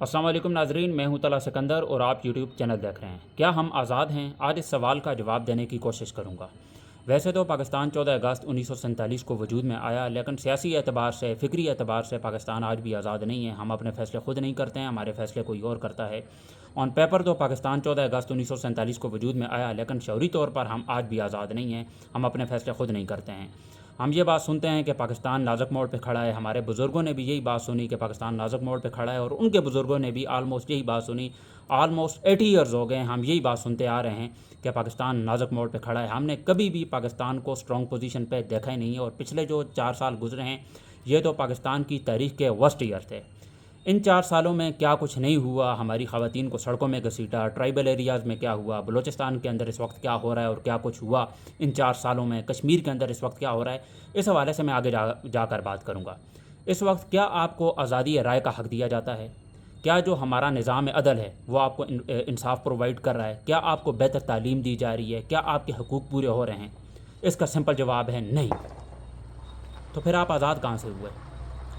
السلام علیکم ناظرین، میں ہوں طلعت سکندر اور آپ یوٹیوب چینل دیکھ رہے ہیں۔ کیا ہم آزاد ہیں؟ آج اس سوال کا جواب دینے کی کوشش کروں گا۔ ویسے تو پاکستان 14 اگست 1947 کو وجود میں آیا، لیکن سیاسی اعتبار سے، فکری اعتبار سے پاکستان آج بھی آزاد نہیں ہے۔ ہم اپنے فیصلے خود نہیں کرتے ہیں، ہمارے فیصلے کوئی اور کرتا ہے۔ آن پیپر تو پاکستان 14 اگست 1947 کو وجود میں آیا، لیکن شعوری طور پر ہم آج بھی آزاد نہیں ہیں، ہم اپنے فیصلے خود نہیں کرتے ہیں۔ ہم یہ بات سنتے ہیں کہ پاکستان نازک موڑ پہ کھڑا ہے۔ ہمارے بزرگوں نے بھی یہی بات سنی کہ پاکستان نازک موڑ پہ کھڑا ہے، اور ان کے بزرگوں نے بھی آلموسٹ یہی بات سنی۔ آلموسٹ 80 ایئرز ہو گئے ہم یہی بات سنتے آ رہے ہیں کہ پاکستان نازک موڑ پہ کھڑا ہے۔ ہم نے کبھی بھی پاکستان کو اسٹرانگ پوزیشن پہ دیکھا ہی نہیں ہے، اور پچھلے جو 4 سال گزرے ہیں یہ تو پاکستان کی تاریخ کے ورسٹ ایئر تھے۔ ان 4 سالوں میں کیا کچھ نہیں ہوا، ہماری خواتین کو سڑکوں میں گھسیٹا، ٹرائبل ایریاز میں کیا ہوا، بلوچستان کے اندر اس وقت کیا ہو رہا ہے اور کیا کچھ ہوا ان 4 سالوں میں، کشمیر کے اندر اس وقت کیا ہو رہا ہے، اس حوالے سے میں آگے جا کر بات کروں گا۔ اس وقت کیا آپ کو آزادی رائے کا حق دیا جاتا ہے؟ کیا جو ہمارا نظام عدل ہے وہ آپ کو انصاف پرووائڈ کر رہا ہے؟ کیا آپ کو بہتر تعلیم دی جا رہی ہے؟ کیا آپ کے حقوق پورے ہو رہے ہیں؟ اس کا سمپل جواب ہے نہیں۔ تو پھر آپ آزاد کہاں سے ہوئے؟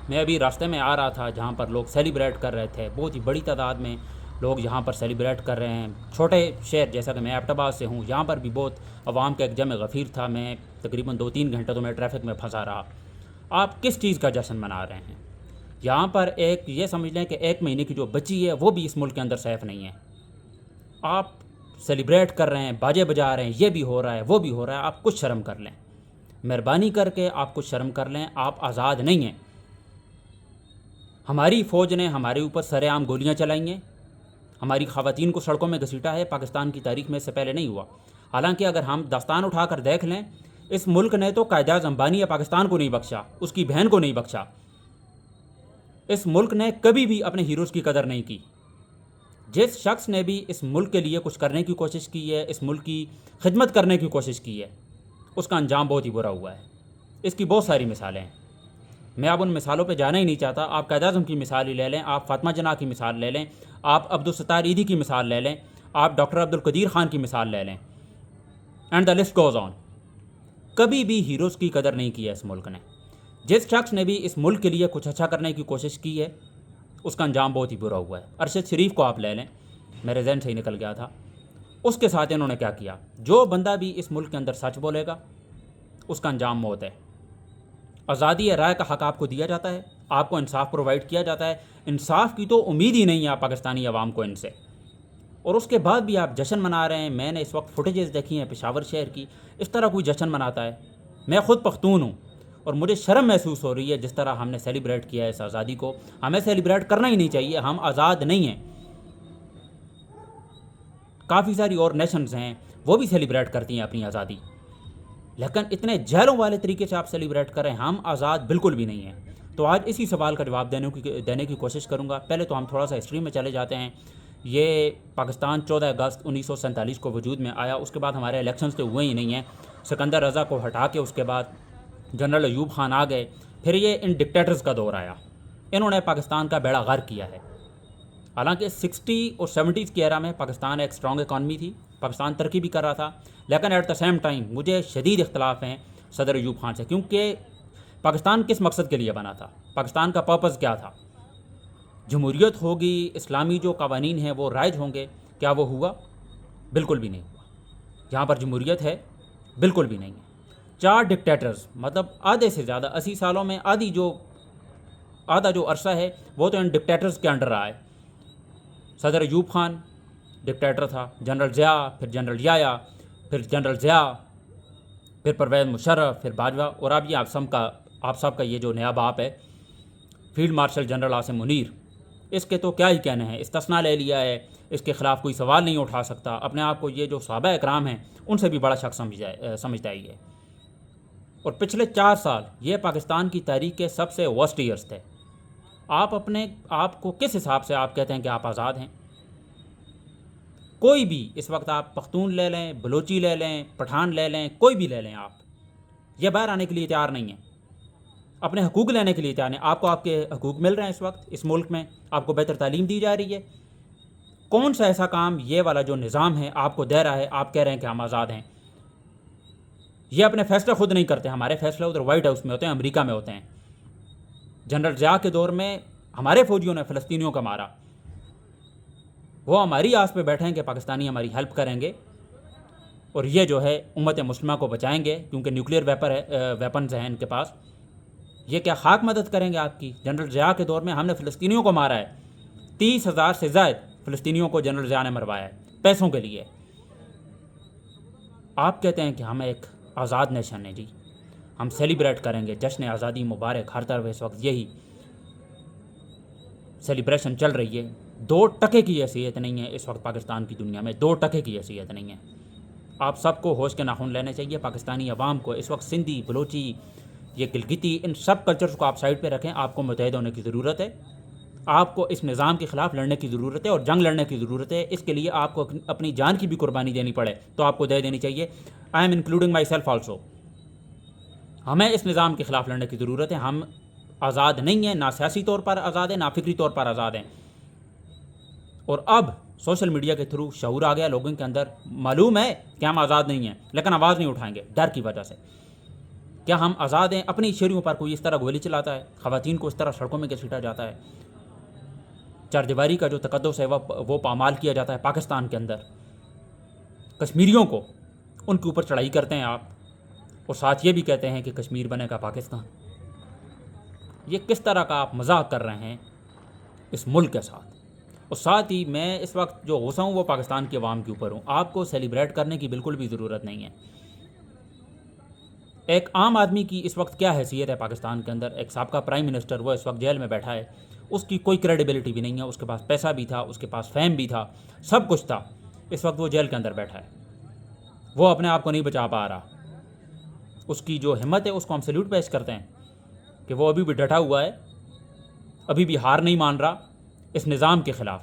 میں ابھی راستے میں آ رہا تھا جہاں پر لوگ سیلیبریٹ کر رہے تھے، بہت ہی بڑی تعداد میں لوگ یہاں پر سیلیبریٹ کر رہے ہیں۔ چھوٹے شہر جیسا کہ میں ایبٹ آباد سے ہوں، یہاں پر بھی بہت عوام کا ایک جمع غفیر تھا۔ میں تقریباً 2-3 گھنٹے تو میں ٹریفک میں پھنسا رہا۔ آپ کس چیز کا جشن منا رہے ہیں؟ یہاں پر یہ سمجھ لیں کہ 1 مہینے کی جو بچی ہے وہ بھی اس ملک کے اندر سیف نہیں ہے۔ آپ سیلیبریٹ کر رہے ہیں، باجے بجا رہے ہیں، یہ بھی ہو رہا ہے وہ بھی ہو رہا ہے۔ آپ کچھ شرم کر لیں، مہربانی کر کے آپ کچھ شرم کر لیں۔ آپ آزاد نہیں ہیں۔ ہماری فوج نے ہمارے اوپر سر عام گولیاں چلائیں ہیں، ہماری خواتین کو سڑکوں میں گھسیٹا ہے۔ پاکستان کی تاریخ میں اس سے پہلے نہیں ہوا۔ حالانکہ اگر ہم داستان اٹھا کر دیکھ لیں، اس ملک نے تو قائد اعظم امبانی یا پاکستان کو نہیں بخشا، اس کی بہن کو نہیں بخشا۔ اس ملک نے کبھی بھی اپنے ہیروز کی قدر نہیں کی۔ جس شخص نے بھی اس ملک کے لیے کچھ کرنے کی کوشش کی ہے، اس ملک کی خدمت کرنے کی کوشش کی ہے، اس کا انجام بہت ہی برا ہوا ہے۔ اس کی بہت ساری مثالیں ہیں، میں اب ان مثالوں پہ جانا ہی نہیں چاہتا۔ آپ قائد اعظم کی مثال ہی لے لیں، آپ فاطمہ جناح کی مثال لے لیں، آپ عبدالستار ایدھی کی مثال لے لیں، آپ ڈاکٹر عبدالقدیر خان کی مثال لے لیں، and the list goes on. کبھی بھی ہیروز کی قدر نہیں کی ہے اس ملک نے۔ جس شخص نے بھی اس ملک کے لیے کچھ اچھا کرنے کی کوشش کی ہے، اس کا انجام بہت ہی برا ہوا ہے۔ ارشد شریف کو آپ لے لیں، میرے ذہن سے ہی نکل گیا تھا۔ اس کے ساتھ انہوں نے کیا کیا؟ جو بندہ بھی اس ملک کے اندر سچ بولے گا اس کا انجام موت ہے۔ آزادی رائے کا حق آپ کو دیا جاتا ہے، آپ کو انصاف پرووائڈ کیا جاتا ہے۔ انصاف کی تو امید ہی نہیں ہے پاکستانی عوام کو ان سے، اور اس کے بعد بھی آپ جشن منا رہے ہیں۔ میں نے اس وقت فوٹیجز دیکھی ہیں پشاور شہر کی، اس طرح کوئی جشن مناتا ہے؟ میں خود پختون ہوں اور مجھے شرم محسوس ہو رہی ہے جس طرح ہم نے سیلیبریٹ کیا ہے اس آزادی کو۔ ہمیں سیلیبریٹ کرنا ہی نہیں چاہیے، ہم آزاد نہیں ہیں۔ کافی ساری اور نیشنز ہیں وہ بھی سیلیبریٹ کرتی ہیں اپنی آزادی، لیکن اتنے جہلوں والے طریقے سے آپ سیلیبریٹ کریں، ہم آزاد بالکل بھی نہیں ہیں۔ تو آج اسی سوال کا جواب دینے کی کوشش کروں گا۔ پہلے تو ہم تھوڑا سا ہسٹری میں چلے جاتے ہیں۔ یہ پاکستان 14 اگست 1947 کو وجود میں آیا، اس کے بعد ہمارے الیکشنز تو ہوئے ہی نہیں ہیں۔ سکندر رضا کو ہٹا کے اس کے بعد جنرل ایوب خان آ گئے، پھر یہ ان ڈکٹیٹرز کا دور آیا۔ انہوں نے پاکستان کا بیڑا غرق کیا ہے۔ حالانکہ 60 اور 70 کی ایرا میں پاکستان ایک اسٹرانگ اکانومی تھی، پاکستان ترقی بھی کر رہا تھا، لیکن ایٹ دا سیم ٹائم مجھے شدید اختلاف ہیں صدر ایوب خان سے، کیونکہ پاکستان کس مقصد کے لیے بنا تھا؟ پاکستان کا پرپز کیا تھا؟ جمہوریت ہوگی، اسلامی جو قوانین ہیں وہ رائج ہوں گے، کیا وہ ہوا؟ بالکل بھی نہیں ہوا۔ یہاں پر جمہوریت ہے؟ بالکل بھی نہیں ہے۔ 4 ڈکٹیٹرز، مطلب آدھے سے زیادہ 80 سالوں میں آدھا جو عرصہ ہے وہ تو ان ڈکٹیٹرز کے انڈر رہا ہے۔ صدر ایوب خان ڈکٹیٹر تھا، جنرل ضیاء، پھر جنرل یحییٰ، پھر جنرل ضیاء، پھر پرویز مشرف، پھر باجوہ، اور اب یہ آپ سب کا یہ جو نیا باپ ہے field marshal general Asim Munir, اس کے تو کیا ہی کہنے ہیں۔ استثناء لے لیا ہے، اس کے خلاف کوئی سوال نہیں اٹھا سکتا۔ اپنے آپ کو یہ جو صحابہ اکرام ہیں ان سے بھی بڑا شخص سمجھتا ہی ہے۔ اور پچھلے 4 سال یہ پاکستان کی تاریخ کے سب سے ورسٹ ایئرز تھے۔ آپ اپنے آپ کو کس حساب سے آپ کہتے ہیں کہ آپ آزاد ہیں؟ کوئی بھی اس وقت آپ پختون لے لیں، بلوچی لے لیں، پٹھان لے لیں، کوئی بھی لے لیں، آپ یہ باہر آنے کے لیے تیار نہیں ہیں، اپنے حقوق لینے کے لیے تیار نہیں۔ آپ کو آپ کے حقوق مل رہے ہیں اس وقت اس ملک میں، آپ کو بہتر تعلیم دی جا رہی ہے۔ کون سا ایسا کام یہ والا جو نظام ہے آپ کو دے رہا ہے؟ آپ کہہ رہے ہیں کہ ہم آزاد ہیں۔ یہ اپنے فیصلے خود نہیں کرتے، ہمارے فیصلے ادھر وائٹ ہاؤس میں ہوتے ہیں، امریکہ میں ہوتے ہیں۔ جنرل ضیاء کے دور میں ہمارے فوجیوں نے فلسطینیوں کا مارا، وہ ہماری آس پہ بیٹھے ہیں کہ پاکستانی ہماری ہیلپ کریں گے اور یہ جو ہے امت مسلمہ کو بچائیں گے، کیونکہ نیوکلیئر ویپنز ہیں ان کے پاس. یہ کیا خاک مدد کریں گے آپ کی؟ جنرل ضیاء کے دور میں ہم نے فلسطینیوں کو مارا ہے، 30,000 سے زائد فلسطینیوں کو جنرل ضیاء نے مروایا ہے پیسوں کے لیے. آپ کہتے ہیں کہ ہم ایک آزاد نیشن ہیں. جی ہم سیلیبریٹ کریں گے، جشن آزادی مبارک، ہر طرف اس وقت یہی سیلیبریشن چل رہی ہے. 2% کی حیثیت نہیں ہے اس وقت پاکستان کی دنیا میں، 2% کی حیثیت نہیں ہے. آپ سب کو ہوش کے ناخن لینے چاہیے. پاکستانی عوام کو اس وقت سندھی، بلوچی، یہ گلگتی، ان سب کلچرز کو آپ سائڈ پہ رکھیں. آپ کو متحد ہونے کی ضرورت ہے. آپ کو اس نظام کے خلاف لڑنے کی ضرورت ہے اور جنگ لڑنے کی ضرورت ہے. اس کے لیے آپ کو اپنی جان کی بھی قربانی دینی پڑے تو آپ کو دے دینی چاہیے. آئی am including myself also. ہمیں اس نظام کے خلاف لڑنے کی ضرورت ہے. ہم آزاد نہیں ہیں، نہ سیاسی طور پر آزاد ہیں، نہ فکری طور پر آزاد ہیں. اور اب سوشل میڈیا کے تھرو شعور آ گیا لوگوں کے اندر. معلوم ہے کہ ہم آزاد نہیں ہیں لیکن آواز نہیں اٹھائیں گے ڈر کی وجہ سے. کیا ہم آزاد ہیں؟ اپنی شہریوں پر کوئی اس طرح گولی چلاتا ہے، خواتین کو اس طرح سڑکوں میں گھسیٹا جاتا ہے، چار دیواری کا جو تقدس ہے وہ پامال کیا جاتا ہے پاکستان کے اندر. کشمیریوں کو ان کے اوپر چڑھائی کرتے ہیں آپ، اور ساتھ یہ بھی کہتے ہیں کہ کشمیر بنے گا پاکستان. یہ کس طرح کا آپ مذاق کر رہے ہیں اس ملک کے ساتھ؟ اور ساتھ ہی میں اس وقت جو غصہ ہوں وہ پاکستان کے عوام کے اوپر ہوں. آپ کو سیلیبریٹ کرنے کی بالکل بھی ضرورت نہیں ہے. ایک عام آدمی کی اس وقت کیا حیثیت ہے پاکستان کے اندر؟ ایک سابقہ پرائم منسٹر وہ اس وقت جیل میں بیٹھا ہے، اس کی کوئی کریڈیبلٹی بھی نہیں ہے. اس کے پاس پیسہ بھی تھا، اس کے پاس فیم بھی تھا، سب کچھ تھا. اس وقت وہ جیل کے اندر بیٹھا ہے، وہ اپنے آپ کو نہیں بچا پا رہا. اس کی جو ہمت ہے اس کو ہم سیلیوٹ پیش کرتے ہیں کہ وہ ابھی بھی ڈٹا ہوا ہے، ابھی بھی ہار نہیں مان رہا اس نظام کے خلاف.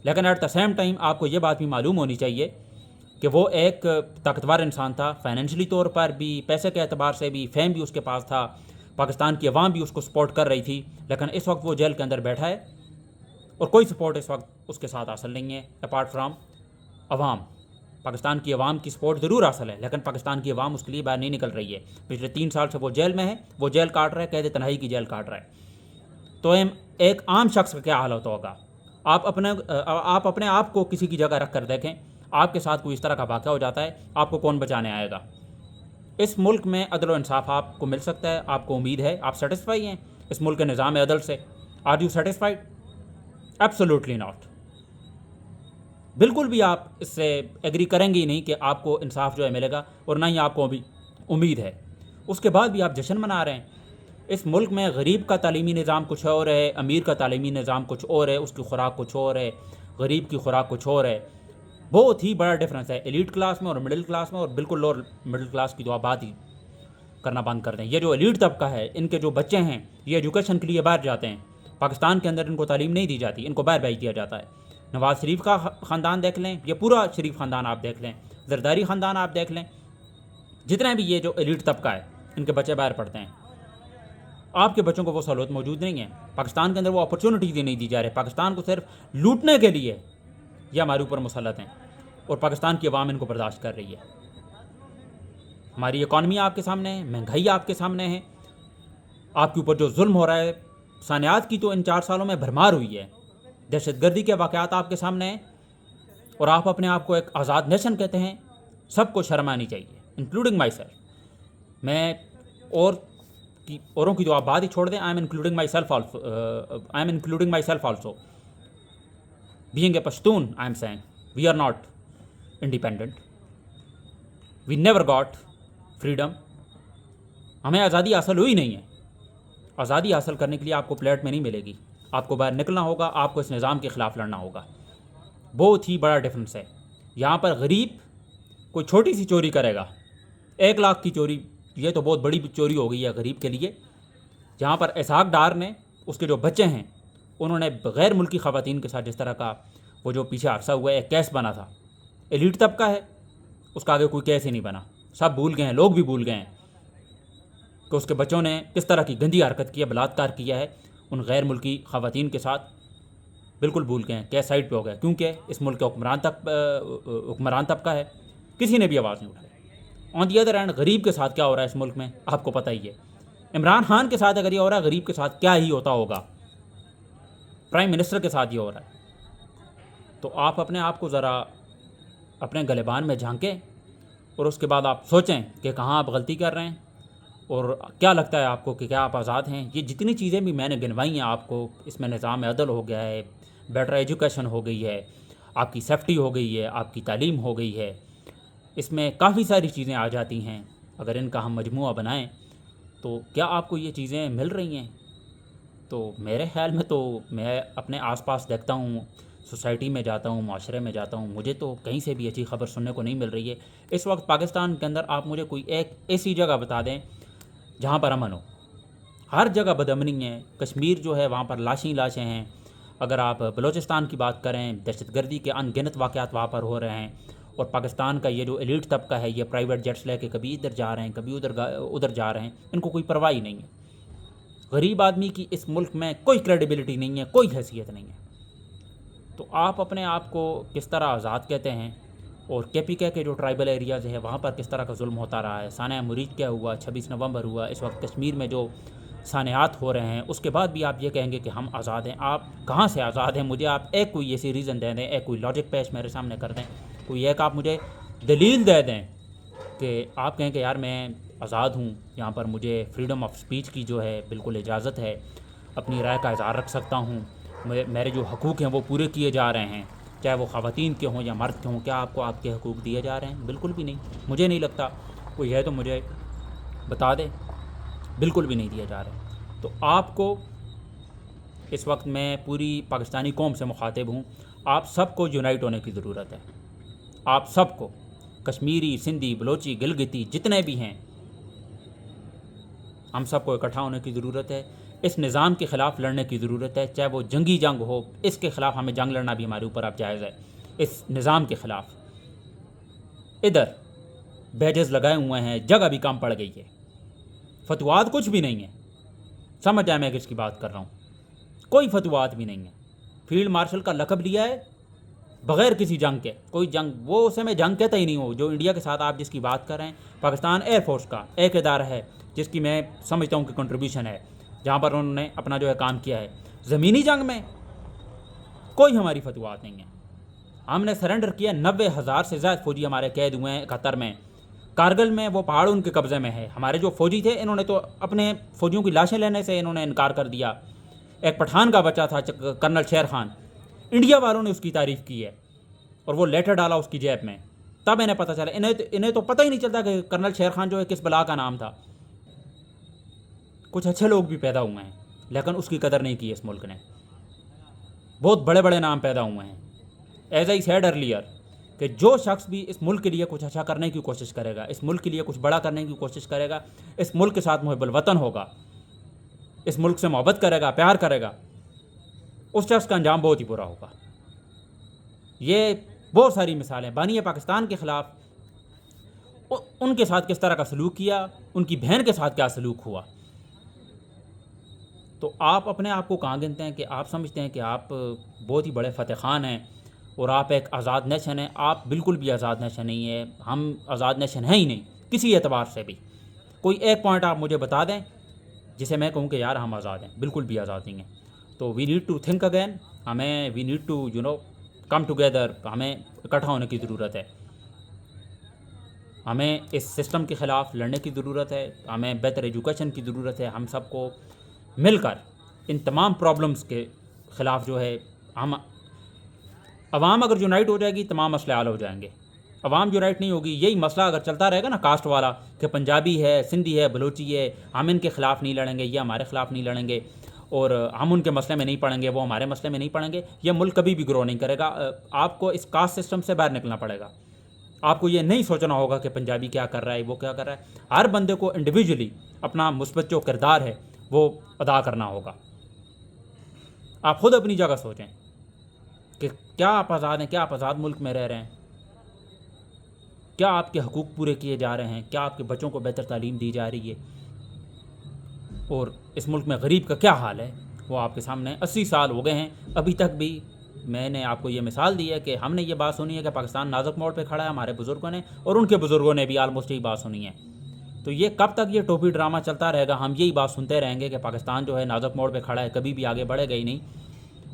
لیکن ایٹ دا سیم ٹائم آپ کو یہ بات بھی معلوم ہونی چاہیے کہ وہ ایک طاقتور انسان تھا، فائنینشلی طور پر بھی، پیسے کے اعتبار سے بھی، فیم بھی اس کے پاس تھا، پاکستان کی عوام بھی اس کو سپورٹ کر رہی تھی. لیکن اس وقت وہ جیل کے اندر بیٹھا ہے اور کوئی سپورٹ اس وقت اس کے ساتھ حاصل نہیں ہے اپارٹ فرام عوام. پاکستان کی عوام کی سپورٹ ضرور حاصل ہے لیکن پاکستان کی عوام اس کے لیے باہر نہیں نکل رہی ہے. پچھلے 3 سال سے وہ جیل میں ہے، وہ جیل کاٹ رہا ہے، قید تنہائی کی جیل کاٹ رہا ہے. تو ایک عام شخص کا کیا حال ہوتا ہوگا؟ آپ اپنے آپ کو کسی کی جگہ رکھ کر دیکھیں. آپ کے ساتھ کوئی اس طرح کا واقعہ ہو جاتا ہے، آپ کو کون بچانے آئے گا؟ اس ملک میں عدل و انصاف آپ کو مل سکتا ہے، آپ کو امید ہے، آپ سیٹسفائی ہیں اس ملک کے نظام عدل سے؟ Are you satisfied? Absolutely not. بالکل بھی آپ اس سے ایگری کریں گے ہی نہیں کہ آپ کو انصاف جو ہے ملے گا، اور نہ ہی آپ کو ابھی امید ہے. اس کے بعد بھی آپ جشن منا رہے ہیں. اس ملک میں غریب کا تعلیمی نظام کچھ اور ہے، امیر کا تعلیمی نظام کچھ اور ہے، اس کی خوراک کچھ اور ہے، غریب کی خوراک کچھ اور ہے. بہت ہی بڑا ڈفرینس ہے ایلیٹ کلاس میں اور مڈل کلاس میں، اور بالکل لوور مڈل کلاس کی تو آپ بات ہی کرنا بند کر دیں. یہ جو ایلیٹ طبقہ ہے، ان کے جو بچے ہیں یہ ایجوکیشن کے لیے باہر جاتے ہیں. پاکستان کے اندر ان کو تعلیم نہیں دی جاتی، ان کو باہر بھیج دیا جاتا ہے. نواز شریف کا خاندان دیکھ لیں، یہ پورا شریف خاندان آپ دیکھ لیں، زرداری خاندان آپ دیکھ لیں، جتنے بھی یہ جو ایلیٹ طبقہ ہے ان کے بچے باہر پڑھتے ہیں. آپ کے بچوں کو وہ سہولت موجود نہیں ہے. پاکستان کے اندر وہ اپرچونٹیز نہیں دی جا رہے. پاکستان کو صرف لوٹنے کے لیے یہ ہمارے اوپر مسلط ہیں، اور پاکستان کی عوام ان کو برداشت کر رہی ہے. ہماری اکانومی آپ کے سامنے ہے، مہنگائی آپ کے سامنے ہے، آپ کے اوپر جو ظلم ہو رہا ہے، سانحات کی تو ان 4 سالوں میں بھرمار ہوئی ہے، دہشت گردی کے واقعات آپ کے سامنے ہیں، اور آپ اپنے آپ کو ایک آزاد نیشن کہتے ہیں. سب کو شرم آنی چاہیے، انکلوڈنگ مائی سیلف. میں اوروں کی تو آپ بات ہی چھوڑ دیں. I am including myself also. Being a Pashtun, I am saying we are not independent. We never got freedom. ہمیں آزادی حاصل ہوئی نہیں ہے. آزادی حاصل کرنے کے لیے آپ کو پلیٹ میں نہیں ملے گی، آپ کو باہر نکلنا ہوگا، آپ کو اس نظام کے خلاف لڑنا ہوگا. بہت ہی بڑا ڈفرینس ہے. یہاں پر غریب کوئی چھوٹی سی چوری کرے گا، 1 لاکھ کی چوری، یہ تو بہت بڑی چوری ہو گئی ہے غریب کے لیے. جہاں پر اسحاق ڈار نے، اس کے جو بچے ہیں، انہوں نے غیر ملکی خواتین کے ساتھ جس طرح کا وہ جو پیچھے عرصہ ہوا ہے ایک کیس بنا تھا. ایلیٹ طبقہ ہے، اس کا آگے کوئی کیس ہی نہیں بنا. سب بھول گئے ہیں، لوگ بھی بھول گئے ہیں کہ اس کے بچوں نے کس طرح کی گندی حرکت کی ہے، بلاత్కాر کیا ہے ان غیر ملکی خواتین کے ساتھ. بالکل بھول گئے ہیں، کیس سائڈ پہ ہو گئے، کیونکہ اس ملک کا حکمران طبقہ ہے. کسی نے بھی آواز نہیں اٹھائی. آن دی ادر ہینڈ غریب کے ساتھ کیا ہو رہا ہے اس ملک میں آپ کو پتہ ہی ہے. عمران خان کے ساتھ اگر یہ ہو رہا ہے، غریب کے ساتھ کیا ہی ہوتا ہوگا. پرائم منسٹر کے ساتھ یہ ہو رہا ہے. تو آپ اپنے آپ کو ذرا اپنے گلبان میں جھانکیں اور اس کے بعد آپ سوچیں کہ کہاں آپ غلطی کر رہے ہیں اور کیا لگتا ہے آپ کو کہ کیا آپ آزاد ہیں. یہ جتنی چیزیں بھی میں نے گنوائی ہیں آپ کو، اس میں نظام عدل ہو گیا ہے، بیٹر ایجوکیشن ہو گئی ہے، آپ کی سیفٹی ہو گئی ہے، آپ کی تعلیم ہو گئی ہے، اس میں کافی ساری چیزیں آ جاتی ہیں. اگر ان کا ہم مجموعہ بنائیں تو کیا آپ کو یہ چیزیں مل رہی ہیں؟ تو میرے خیال میں تو میں اپنے آس پاس دیکھتا ہوں، سوسائٹی میں جاتا ہوں، معاشرے میں جاتا ہوں، مجھے تو کہیں سے بھی اچھی خبر سننے کو نہیں مل رہی ہے. اس وقت پاکستان کے اندر آپ مجھے کوئی ایک ایسی جگہ بتا دیں جہاں پر امن ہو. ہر جگہ بدامنی ہے. کشمیر جو ہے وہاں پر لاشیں ہیں. اگر آپ بلوچستان کی بات کریں، دہشت گردی کے ان گنت واقعات وہاں پر ہو رہے ہیں. اور پاکستان کا یہ جو ایلیٹ طبقہ ہے، یہ پرائیویٹ جیٹس لے کے کبھی ادھر جا رہے ہیں، کبھی ادھر جا رہے ہیں، ان کو کوئی پرواہ ہی نہیں ہے. غریب آدمی کی اس ملک میں کوئی کریڈیبلٹی نہیں ہے، کوئی حیثیت نہیں ہے. تو آپ اپنے آپ کو کس طرح آزاد کہتے ہیں؟ اور کے پی کے جو ٹرائبل ایریاز ہے وہاں پر کس طرح کا ظلم ہوتا رہا ہے. سانحہ مرید کیا ہوا، 26 نومبر ہوا، اس وقت کشمیر میں جو سانحات ہو رہے ہیں، اس کے بعد بھی آپ یہ کہیں گے کہ ہم آزاد ہیں. آپ کہاں سے آزاد ہیں؟ مجھے آپ ایک کوئی ایسی ریزن دے دیں، ایک کوئی لاجک پیش میرے سامنے کر دیں، کوئی ایک آپ مجھے دلیل دے دیں کہ آپ کہیں کہ یار میں آزاد ہوں، یہاں پر مجھے فریڈم آف سپیچ کی جو ہے بالکل اجازت ہے، اپنی رائے کا اظہار رکھ سکتا ہوں، میرے جو حقوق ہیں وہ پورے کیے جا رہے ہیں، چاہے وہ خواتین کے ہوں یا مرد کے ہوں. کیا آپ کو آپ کے حقوق دیے جا رہے ہیں؟ بالکل بھی نہیں. مجھے نہیں لگتا. کوئی ہے تو مجھے بتا دے. بالکل بھی نہیں دیے جا رہے. تو آپ کو اس وقت میں پوری پاکستانی قوم سے مخاطب ہوں، آپ سب کو یونائٹ ہونے کی ضرورت ہے. آپ سب کو، کشمیری، سندھی، بلوچی، گلگتی جتنے بھی ہیں، ہم سب کو اکٹھا ہونے کی ضرورت ہے. اس نظام کے خلاف لڑنے کی ضرورت ہے، چاہے وہ جنگی جنگ ہو. اس کے خلاف ہمیں جنگ لڑنا بھی ہمارے اوپر اب جائز ہے. اس نظام کے خلاف ادھر بیجز لگائے ہوئے ہیں، جگہ بھی کم پڑ گئی ہے، فتویات کچھ بھی نہیں ہے. سمجھ جائے میں کس کی بات کر رہا ہوں. کوئی فتویات بھی نہیں ہے. فیلڈ مارشل کا لقب لیا ہے بغیر کسی جنگ کے. کوئی جنگ وہ اسے میں جنگ کہتا ہی نہیں ہوں. جو انڈیا کے ساتھ آپ جس کی بات کر رہے ہیں، پاکستان ایئر فورس کا ایک ادارہ ہے جس کی میں سمجھتا ہوں کہ کنٹریبیوشن ہے، جہاں پر انہوں نے اپنا جو ہے کام کیا ہے. زمینی جنگ میں کوئی ہماری فتویات نہیں ہے. ہم نے سرنڈر کیا. 90,000 سے زیادہ فوجی ہمارے قید ہوئے ہیں 71 میں. کارگل میں وہ پہاڑ ان کے قبضے میں ہے. ہمارے جو فوجی تھے انہوں نے تو اپنے فوجیوں کی لاشیں لینے سے انہوں نے انکار کر دیا. ایک پٹھان کا بچہ تھا کرنل شیر خان، انڈیا والوں نے اس کی تعریف کی ہے اور وہ لیٹر ڈالا اس کی جیب میں. تب انہیں پتہ چلا. انہیں تو پتہ ہی نہیں چلتا کہ کرنل شیر خان جو ہے کس بلا کا نام تھا. کچھ اچھے لوگ بھی پیدا ہوئے ہیں لیکن اس کی قدر نہیں کی اس ملک نے. بہت بڑے بڑے نام پیدا ہوئے ہیں. ایز آئی سیڈ ارلیئر کہ جو شخص بھی اس ملک کے لیے کچھ اچھا کرنے کی کوشش کرے گا، اس ملک کے لیے کچھ بڑا کرنے کی کوشش کرے گا، اس ملک کے ساتھ محب الوطن ہوگا، اس ملک سے محبت کرے گا، پیار کرے گا، اس شخص کا انجام بہت ہی برا ہوگا. یہ بہت ساری مثالیں. بانی پاکستان کے خلاف ان کے ساتھ کس طرح کا سلوک کیا، ان کی بہن کے ساتھ کیا سلوک ہوا. تو آپ اپنے آپ کو کہاں گنتے ہیں کہ آپ سمجھتے ہیں کہ آپ بہت ہی بڑے فتح خان ہیں اور آپ ایک آزاد نیشن ہیں. آپ بالکل بھی آزاد نیشن نہیں ہے. ہم آزاد نیشن ہیں ہی نہیں کسی اعتبار سے بھی. کوئی ایک پوائنٹ آپ مجھے بتا دیں جسے میں کہوں کہ یار ہم آزاد ہیں. بالکل بھی آزاد نہیں ہیں. تو we need to think again. ہمیں we need to come together. ہمیں اکٹھا ہونے کی ضرورت ہے. ہمیں اس سسٹم کے خلاف لڑنے کی ضرورت ہے. ہمیں بہتر ایجوکیشن کی ضرورت ہے. ہم سب کو مل کر ان تمام پرابلمز کے خلاف جو ہے ہم عوام اگر یونائٹ ہو جائے گی تمام مسئلے حل ہو جائیں گے. عوام یونائٹ نہیں ہوگی، یہی مسئلہ اگر چلتا رہے گا نا کاسٹ والا کہ پنجابی ہے، سندھی ہے، بلوچی ہے، ہم ان کے خلاف نہیں لڑیں گے، یہ ہمارے خلاف نہیں لڑیں گے اور ہم ان کے مسئلے میں نہیں پڑیں گے، وہ ہمارے مسئلے میں نہیں پڑیں گے، یہ ملک کبھی بھی گرو نہیں کرے گا. آپ کو اس کاسٹ سسٹم سے باہر نکلنا پڑے گا. آپ کو یہ نہیں سوچنا ہوگا کہ پنجابی کیا کر رہا ہے، وہ کیا کر رہا ہے. ہر بندے کو انڈیویجولی اپنا مثبت جو کردار ہے وہ ادا کرنا ہوگا. آپ خود اپنی جگہ سوچیں کہ کیا آپ آزاد ہیں، کیا آپ آزاد ملک میں رہ رہے ہیں، کیا آپ کے حقوق پورے کیے جا رہے ہیں، کیا آپ کے بچوں کو بہتر تعلیم دی جا رہی ہے، اور اس ملک میں غریب کا کیا حال ہے وہ آپ کے سامنے. 80 سال ہو گئے ہیں ابھی تک بھی. میں نے آپ کو یہ مثال دی ہے کہ ہم نے یہ بات سنی ہے کہ پاکستان نازک موڑ پہ کھڑا ہے ہمارے بزرگوں نے، اور ان کے بزرگوں نے بھی آلموسٹ یہی بات سنی ہے. تو یہ کب تک یہ ٹوپی ڈرامہ چلتا رہے گا؟ ہم یہی بات سنتے رہیں گے کہ پاکستان جو ہے نازک موڑ پہ کھڑا ہے، کبھی بھی آگے بڑھے گا ہی نہیں.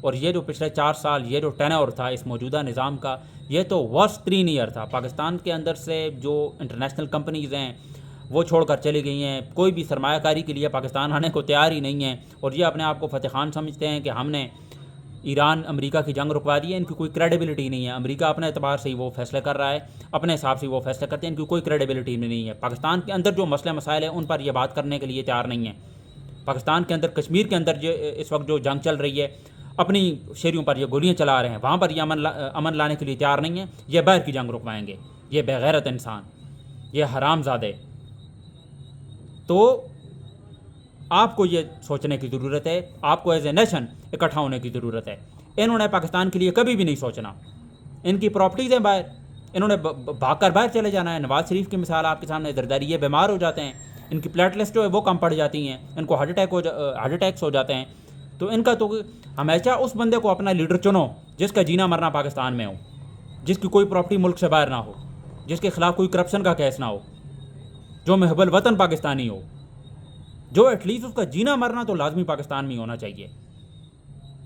اور یہ جو پچھلے 4 سال یہ جو ٹینور تھا اس موجودہ نظام کا، یہ تو ورسٹ 3 ایئر تھا۔ پاکستان کے اندر سے جو انٹرنیشنل کمپنیز ہیں وہ چھوڑ کر چلی گئی ہیں، کوئی بھی سرمایہ کاری کے لیے پاکستان آنے کو تیار ہی نہیں ہے، اور یہ اپنے آپ کو فتح خان سمجھتے ہیں کہ ہم نے ایران امریکہ کی جنگ رکوا دی ہے۔ ان کی کوئی کریڈیبلٹی نہیں ہے، امریکہ اپنے اعتبار سے ہی وہ فیصلے کر رہا ہے، اپنے حساب سے وہ فیصلے کرتے ہیں، ان کی کوئی کریڈیبلٹی نہیں ہے۔ پاکستان کے اندر جو مسئلے مسائل ہیں ان پر یہ بات کرنے کے لیے تیار نہیں ہیں۔ پاکستان کے اندر کشمیر کے اندر جو اس وقت جو جنگ چل رہی ہے، اپنی شہریوں پر یہ گولیاں چلا رہے ہیں، وہاں پر یہ امن لانے کے لیے تیار نہیں ہیں۔ یہ باہر کی جنگ رکوائیں گے، یہ بے غیرت انسان، یہ حرام زادے۔ تو آپ کو یہ سوچنے کی ضرورت ہے، آپ کو ایز اے نیشن اکٹھا ہونے کی ضرورت ہے۔ انہوں نے پاکستان کے لیے کبھی بھی نہیں سوچنا۔ ان کی پراپرٹیز ہیں باہر، انہوں نے بھاگ کر باہر چلے جانا ہے۔ نواز شریف کی مثال آپ کے سامنے زرداری، یہ بیمار ہو جاتے ہیں، ان کی پلیٹ لسٹ جو ہے وہ کم پڑ جاتی ہیں، ان کو ہارٹ اٹیکس ہو جاتے ہیں۔ تو ان کا تو ہمیشہ اس بندے کو اپنا لیڈر چنو جس کا جینا مرنا پاکستان میں ہو، جس کی کوئی پراپرٹی ملک سے باہر نہ ہو، جس کے خلاف کوئی کرپشن کا کیس نہ ہو، جو محب الوطن پاکستانی ہو، جو ایٹ لیسٹ اس کا جینا مرنا تو لازمی پاکستان میں ہونا چاہیے،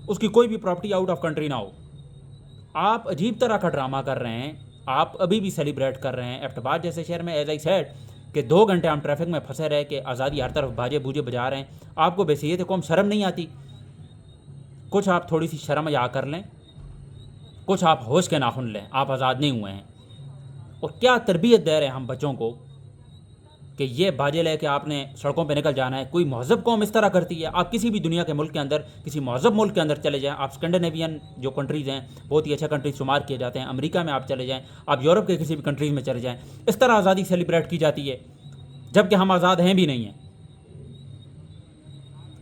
اس کی کوئی بھی پراپرٹی آؤٹ آف کنٹری نہ ہو۔ آپ عجیب طرح کا ڈرامہ کر رہے ہیں، آپ ابھی بھی سیلیبریٹ کر رہے ہیں ایبٹ آباد جیسے شہر میں، ایز آئی سیڈ کہ 2 گھنٹے ہم ٹریفک میں پھنسے رہے کہ آزادی ہر طرف باجے بوجھے بجا رہے ہیں۔ آپ کو بحیثیت قوم شرم نہیں آتی؟ کچھ آپ تھوڑی سی شرم یا کر لیں، کچھ آپ ہوش کے ناخن لیں، آپ آزاد نہیں ہوئے ہیں۔ اور کیا تربیت دے رہے ہیں ہم بچوں کو کہ یہ باجے لے کے آپ نے سڑکوں پہ نکل جانا ہے۔ کوئی مہذب قوم اس طرح کرتی ہے؟ آپ کسی بھی دنیا کے ملک کے اندر، کسی مہذب ملک کے اندر چلے جائیں، آپ اسکینڈینیوین جو کنٹریز ہیں بہت ہی اچھے کنٹریز شمار کیے جاتے ہیں، امریکہ میں آپ چلے جائیں، آپ یورپ کے کسی بھی کنٹریز میں چلے جائیں، اس طرح آزادی سیلیبریٹ کی جاتی ہے، جبکہ ہم آزاد ہیں بھی نہیں ہیں۔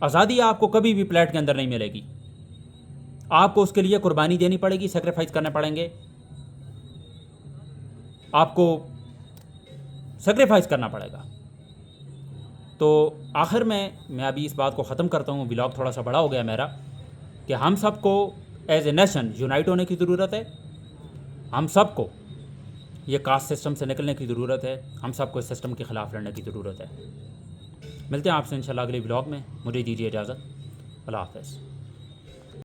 آزادی آپ کو کبھی بھی پلیٹ کے اندر نہیں ملے گی، آپ کو اس کے لیے قربانی دینی پڑے گی، سیکریفائز کرنے پڑیں گے، آپ کو سیکریفائز کرنا پڑے گا۔ تو آخر میں ابھی اس بات کو ختم کرتا ہوں، ولاگ تھوڑا سا بڑا ہو گیا میرا، کہ ہم سب کو ایز اے نیشن یونائٹ ہونے کی ضرورت ہے، ہم سب کو یہ کاسٹ سسٹم سے نکلنے کی ضرورت ہے، ہم سب کو اس سسٹم کے خلاف لڑنے کی ضرورت ہے۔ ملتے ہیں آپ سے انشاءاللہ اگلے ولاگ میں، مجھے دیجیے اجازت، اللہ حافظ۔